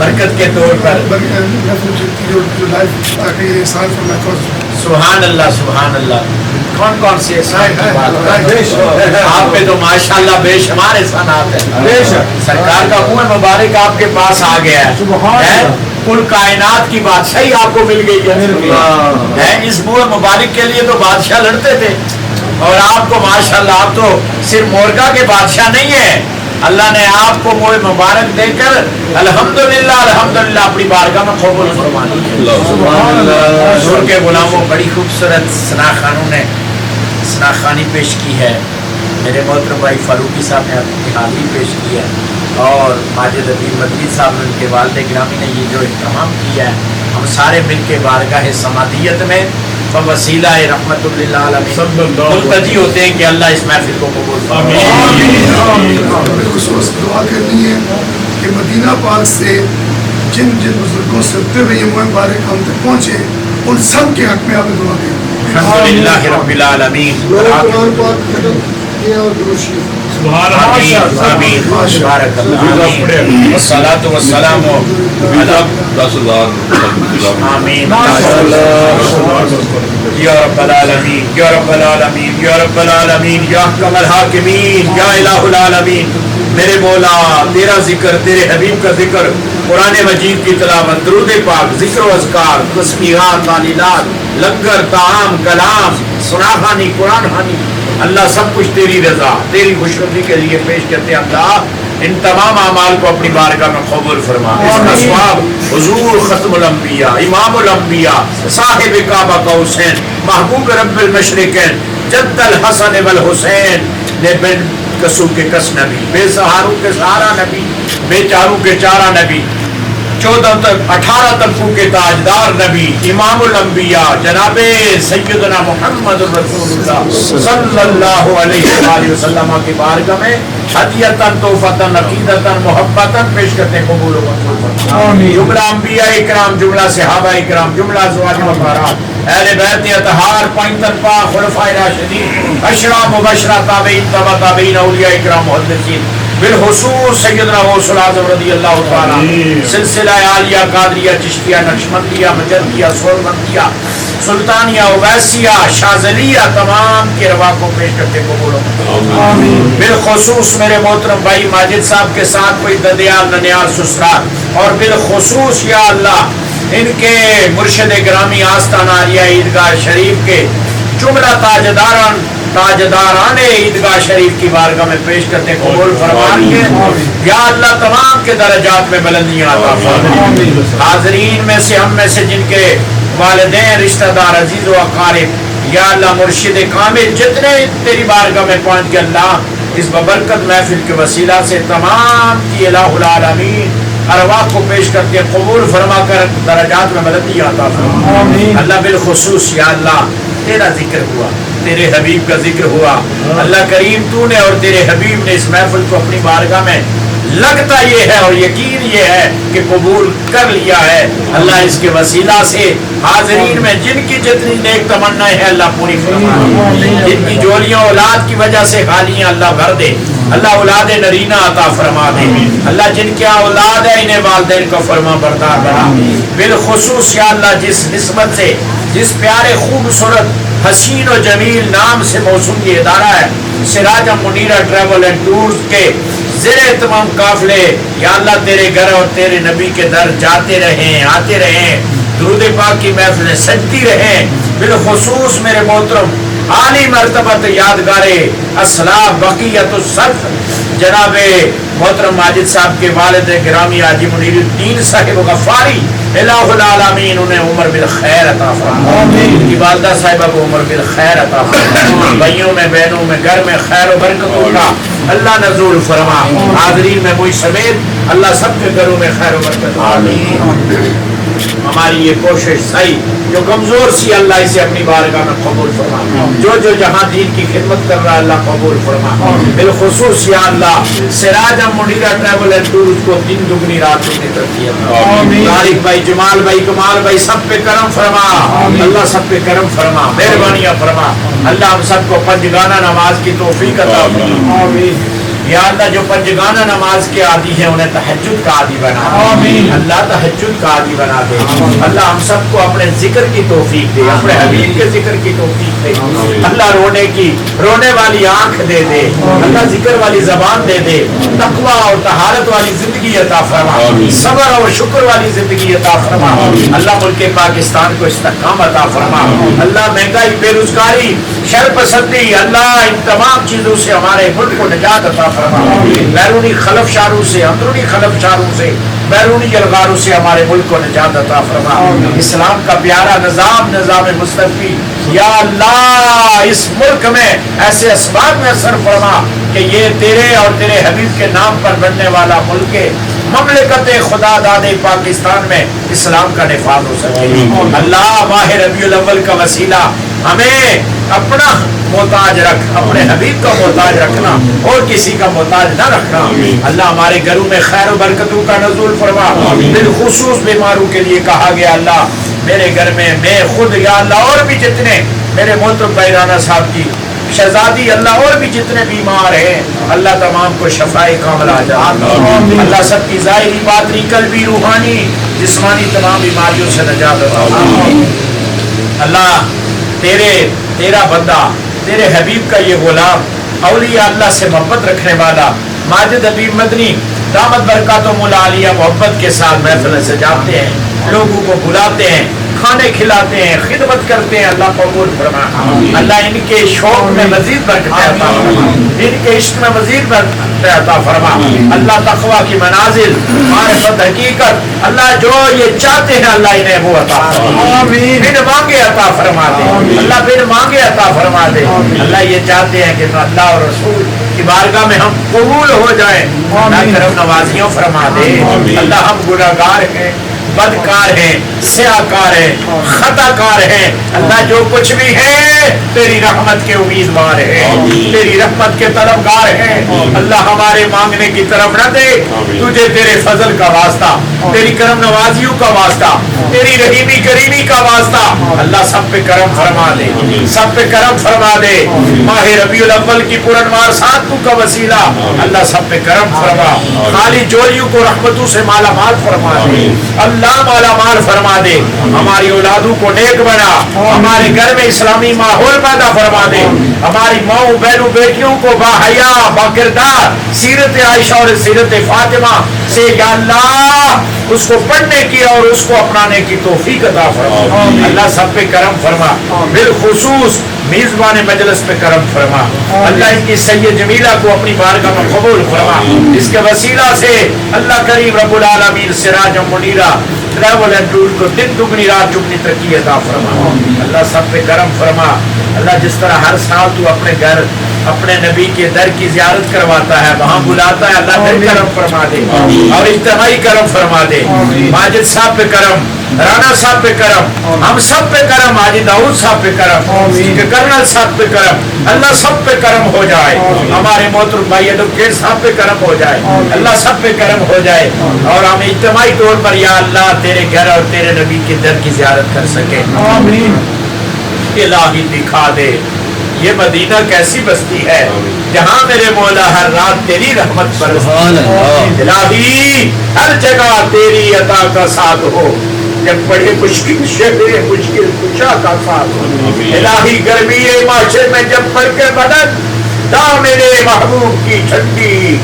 برکت کے طور پر سبحان اللہ سبحان اللہ. کون کون سی احسان کی بات کریں؟ آپ پہ تو ماشاءاللہ بے شمار احسانات ہیں. سرکار کا منہ مبارک آپ کے پاس آ گیا ہے. کل کائنات کی بادشاہی آپ کو مل گئی ہے. اس منہ مبارک کے لیے تو بادشاہ لڑتے تھے اور آپ کو ماشاءاللہ آپ تو صرف مورگا کے بادشاہ نہیں ہیں. اللہ نے آپ کو منہ مبارک دے کر الحمدللہ الحمدللہ اپنی بارگاہ میں قبول فرما لیا. حضور کے غلاموں بڑی خوبصورت ثناخانوں نے ثناخانی پیش کی ہے. میرے محترم بھائی فاروقی صاحب نے اپنی حاضری پیش کی ہے اور ماجد حبیب مدنی صاحب نے ان کے والد گرامی نے یہ جو اہتمام کیا ہے. ہم سارے مل کے بارگاہ سمادیت میں وسیلہ رحمت للعالمین ملتجی ہوتے ہیں کہ اللہ اس محفل کو قبول فرمائے. بالخصوص دعا کرنی ہے کہ مدینہ پاک سے جن جن بزرگوں سے ہوتے ہوئے یہ مبارک ہم تک پہنچے ان سب کے حق میں آپ دعا کریں. الحمدللہ رب العالمین. سبحان آمین آمین بارک اللہ. آمین والصلاۃ والسلام علی آمین یا رب العالمین یا رب العالمین یا رب العالمین یا احکم الحاکمین یا الہ العالمین. میرے مولا تیرا ذکر تیرے حبیب کا ذکر قرآن مجید کی تلاوت درود پاک ذکر و اذکار تسبیحات تعلیلات لنگر طعام کلام سناخانی قرآن خوانی اللہ سب کچھ تیری رضا تیری خوشنودی کے لیے پیش کرتے ہیں. اللہ ان تمام اعمال کو اپنی بارگاہ میں قبول فرما. اس کا ثواب حضور ختم الانبیاء امام الانبیاء صاحب کعبہ کا حسین محبوب رب المشرقین جد الحسن والحسین نے بن کسو کے کس نبی بے سہاروں کے سہارا نبی بے چاروں کے چارہ نبی 18 طبقوں کے تاجدار نبی امام الانبیاء جناب سیدنا محمد رسول اللہ صلی اللہ علیہ وآلہ وسلم کی بارگاہ میں ہدیتاً تحفتاً عقیدتاً محبتاً پیش کرتے ہیں. قبول و منظور فرمائے. جملہ انبیاء اکرام جملہ صحابہ اکرام جملہ ازواج مطہرات اہل بیت اطہار پائنتن پاک خلفائے راشدین اشرا مبشرہ تابعین تبع تابعین اولیاء اکرام محدثین بالخصوص سیدنا غوث العظم رضی اللہ تعالی سلسلہ عالیہ قادریہ چشتیہ نقشبندیہ مجدیہ سوربندیہ سلطانیہ اویسیہ شاذلیہ تمام کے روا کو پیش کرتے قبول ہوں. بالخصوص میرے محترم بھائی ماجد صاحب کے ساتھ کوئی ددیال ننیال سسرال اور بالخصوص یا اللہ ان کے مرشد گرامی آستانہ عالیہ عیدگاہ شریف کے جملہ تاجداران عیدگاہ شریف کی بارگاہ میں پیش کرتے قبول فرمائیے. یا اللہ تمام کے درجات میں بلندیاں عطا فرمائے. حاضرین میں سے ہم میں سے جن کے والدین رشتہ دار عزیز و اقارب یا اللہ مرشد کامل جتنے تیری بارگاہ میں پہنچ کے اللہ اس ببرکت محفل کے وسیلہ سے تمام کی الہ العالمین ارواح کو پیش کرتے قبول فرما کر درجات میں بلندی عطا فرما. اللہ بالخصوص یا اللہ تیرا ذکر ہوا تیرے حبیب کا ذکر ہوا اللہ کریم تو نے اور تیرے حبیب نے اس محفل کو اپنی بارگاہ میں لگتا یہ ہے اور یقین یہ ہے کہ قبول کر لیا ہے. اللہ اس کے وسیلہ سے حاضرین میں جن کی جتنی نیک تمنائیں ہیں اللہ پوری فرما. جن کی جولیاں اولاد کی وجہ سے خالی ہیں اللہ بھر دے. اللہ اولاد نرینہ عطا فرما دے. اللہ جن کیا اولاد ہے انہیں والدین کا فرما بردار بنا. بالخصوص یا اللہ جس نسبت سے جس پیارے خوبصورت حسین و جمیل نام سے موسوم یہ ادارہ ہے سراج منیرہ ٹریول اینڈ ٹورز کے زیر تمام قافلے یا اللہ تیرے گھر اور تیرے نبی کے در جاتے رہیں آتے رہیں درود پاک کی محفلیں سجتی رہیں. بالخصوص میرے محترم عالی مرتبت یادگارے اسلاف بقیت الصدق جناب محترم ماجد صاحب کے والد گرامی حاجی منیر الدین صاحب غفاری الہ العالمین انہیں عمر بالخیر عطا فرما. ان کی والدہ صاحبہ کو عمر بالخیر عطا فرما. بھائیوں میں بہنوں میں گھر میں خیر و برکتوں کا اللہ نزول فرما. حاضرین میں مجھ سمیت اللہ سب کے گھروں میں خیر و برکت. آمین. ہماری یہ کوشش صحیح جو کمزور سی اللہ اسے اپنی بارگاہ میں قبول فرما. جو جہاں دین کی خدمت کر رہا اللہ قبول فرما. بالخصوص یا اللہ سراج منیرہ ٹریول اینڈ ٹورز کو دن دگنی رات دگنی ترقیت. طارق بھائی جمال بھائی کمال بھائی سب پہ کرم فرما. اللہ سب پہ کرم فرما مہربانیاں فرما. اللہ ہم سب کو پنج گانا نماز کی توفیق عطا فرما. یا اللہ جو پنجگانہ نماز کے عادی ہیں انہیں تہجد کا عادی بنا دے، اللہ تہجد کا عادی بنا دے، اللہ ہم سب کو اپنے ذکر کی توفیق دے، اپنے حبیب کے ذکر کی توفیق دے، اللہ رونے والی آنکھ دے دے، اللہ ذکر والی زبان دے دے، تقوی اور طہارت والی زندگی عطا فرما، صبر اور شکر والی زندگی عطا فرما، اللہ ملک پاکستان کو استحکام عطا فرما، اللہ مہنگائی، بے روزگاری، شر پسندی، اللہ ان تمام چیزوں سے ہمارے ملک کو نجات عطا فرما، بیرونی خلف شاروں سے، اندرونی خلف شاروں سے، بیرونی جلغاروں سے ہمارے ملک کو نجات عطا فرما، اسلام کا پیارا نظام مصطفی یا اللہ اس ملک میں ایسے اسباب میں اثر فرما کہ یہ تیرے اور تیرے حبیب کے نام پر بننے والا ملک مملکت خدا داد پاکستان میں اسلام کا نفاذ ہو سکے۔ اللہ ماہ ربیع الاول کا وسیلہ ہمیں اپنا محتاج رکھ، اپنے حبیب کا محتاج رکھنا اور کسی کا محتاج نہ رکھنا۔ اللہ ہمارے گھروں میں خیر و برکتوں کا نزول فرما، بالخصوص بیماروں کے لیے کہا گیا اللہ میرے گھر میں خود یا اللہ اور بھی جتنے میرے محترم بھائی رانا صاحب کی شہزادی، اللہ اور بھی جتنے بیمار ہیں اللہ تمام کو شفائے کامل عاجل، اللہ سب کی ظاہری باطنی قلبی روحانی جسمانی تمام بیماریوں سے نجات عطا فرما۔ اللہ تیرا بندہ، تیرے حبیب کا یہ غلام، اولیاء اللہ سے محبت رکھنے والا ماجد حبیب مدنی دامت برکاتہم العالیہ محبت کے ساتھ محفل سجاتے ہیں، لوگوں کو بلاتے ہیں، کھانے کھلاتے ہیں، خدمت کرتے ہیں، اللہ قبول فرما، اللہ ان کے شوق میں مزید برکت عطا فرما، ان کے عشق میں مزید برکت عطا فرما، اللہ تقوی کی منازل، معرفت، حقیقت، اللہ جو یہ چاہتے ہیں اللہ انہیں وہ عطا فرما، بن مانگے عطا فرما دے، اللہ بن مانگے عطا فرما دے، اللہ یہ چاہتے ہیں کہ اللہ اور رسول کی بارگاہ میں ہم قبول ہو جائیں، اللہ کرم نوازیوں فرما دے، اللہ ہم گناہگار ہیں، بدکار ہیں، سیاہکار ہیں، خطا کار ہیں، اللہ جو کچھ بھی ہے تیری رحمت کے امیدوار ہیں، تیری رحمت کے طلبگار ہیں، اللہ ہمارے مانگنے کی طرف نہ دے، تجھے تیرے فضل کا واسطہ، تیری کرم نوازیوں کا واسطہ، تیری رحیمی کریمی کا واسطہ، اللہ سب پہ کرم فرما دے، سب پہ کرم فرما دے، ماہ ربیع الاول کی پرانوار ساتوں کا وسیلہ اللہ سب پہ کرم فرما، خالی جولیوں کو رحمتوں سے مالا مال فرما دے، اللہ مالا مال فرما دے، ہماری اولادوں کو نیک بنا، ہمارے گھر میں اسلامی ماحول پیدا فرما دے، ہماری ماؤں بہنوں بیٹیوں کو باحیا باکردار سیرت عائشہ اور سیرت فاطمہ سے یا اللہ اس کو پڑھنے کی اور اس کو اپنانے کی توفیق عطا فرما، اللہ سب پہ کرم فرما، بالخصوص میزبان مجلس پہ کرم فرما، اللہ ان کی سید جمیلہ کو اپنی بارگاہ میں قبول فرما، اس کے وسیلہ سے اللہ کریم رب العالمین سراج منیرہ ٹریول اینڈ ٹور کو دن دگنی رات چگنی ترقی عطا فرما، اللہ سب پہ کرم فرما، اللہ جس طرح ہر سال تو اپنے گھر اپنے نبی کے در کی زیارت کرواتا ہے، وہاں بلاتا ہے، اللہ پھر کرم فرما دے اور اجتماعی کرم فرما دے، ماجد صاحب پہ کرم، رانا صاحب پہ کرم، ہم سب پہ کرم، حاجی داؤد صاحب پہ کرم، کرنل صاحب پہ کرم، اللہ سب پہ کرم ہو جائے، ہمارے محترم بھائی ایڈوکیٹ صاحب پہ کرم ہو جائے، اللہ سب پہ کرم ہو جائے، اور ہم اجتماعی طور پر یا اللہ تیرے گھر اور تیرے نبی کے در کی زیارت کر سکیں۔ الہی دکھا دے یہ مدینہ کیسی بستی ہے جہاں میرے مولا ہر رات تیری رحمت برستی، الہی ہر جگہ تیری عطا کا ساتھ ہو، جب بڑے مشکل شہر مشکل کشا کا ساتھ ہو، الہی گرمی معاشر میں جب پڑ کے بدن دا میرے محبوب کی ٹھنڈی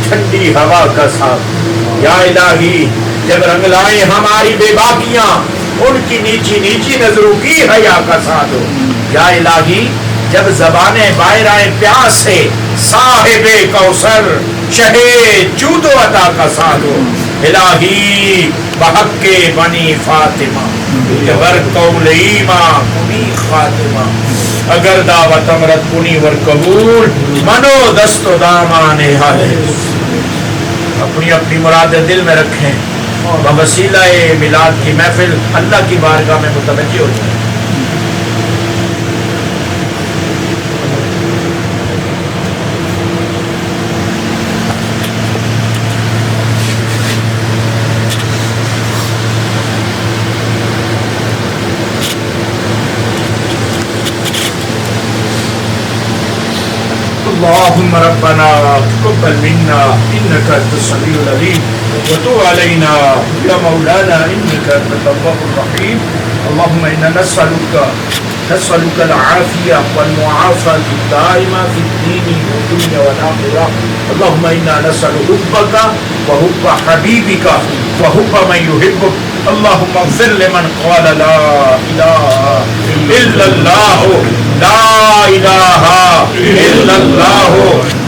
ٹھنڈی ہوا کا ساتھ، یا الہی جب رنگ لائے ہماری بے باکیاں ان کی نیچی نیچی نظروں کی حیا کا ساتھ ہو، یا الہی جب زبانیں باہر آئے پیاس سے صاحب کوثر شہے جود و عطا کا ساتھ ہو، الہی بحق کے بنی فاطمہ جبر قول ایماں کنی خاتمہ اگر دعوت امرت کنی ور قبول منو دست و دامان حال، اپنی اپنی مراد دل میں رکھیں، بوسیلہ میلاد کی محفل اللہ کی بارگاہ میں متوجہ ہو جائے۔ اللهم ربنا تقبل منا انك انت السميع العليم وتب علينا يا مولانا انك انت التواب الرحيم. اللهم انا نسألك العافية والمعافاة الدائمة في الدين والدنيا والآخرة. اللهم انا نسأل حبك وحب حبيبك وحب من يحبك. اللهم اغفر لمن قال لا إله إلا الله لا إله إلا الله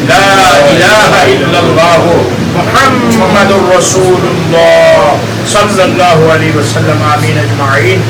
لا إله إلا الله محمد رسول الله صلى الله عليه وسلم. آمين أجمعين.